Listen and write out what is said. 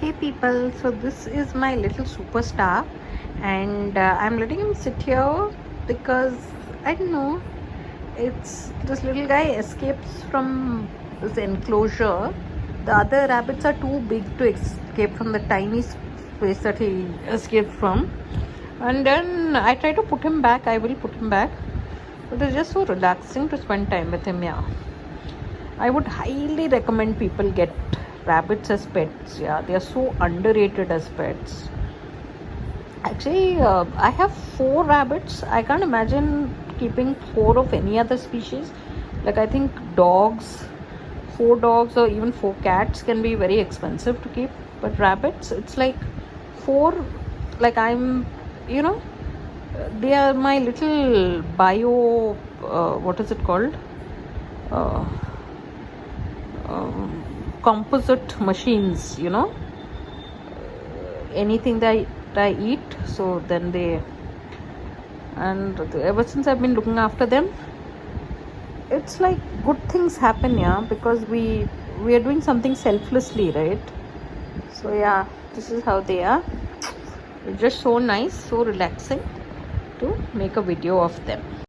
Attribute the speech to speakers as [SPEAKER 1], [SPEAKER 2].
[SPEAKER 1] Hey people, so this is my little superstar, and I'm letting him sit here because I don't know, it's this little guy escapes from this enclosure. The other rabbits are too big to escape from the tiny space that he escaped from, and then I try to put him back. I will put him back, but it's just so relaxing to spend time with him. Yeah, I would highly recommend people get rabbits as pets. Yeah, they are so underrated as pets. Actually, I have 4 rabbits. I can't imagine keeping 4 of any other species. Like, I think dogs, 4 dogs, or even 4 cats can be very expensive to keep. But rabbits, it's like 4, like you know, they are my little what is it called? Uh, Composite machines, anything that I eat, so then and ever since I've been looking after them, it's like good things happen, yeah, because we are doing something selflessly, right? So yeah, this is how they are. It's just so nice, so relaxing to make a video of them.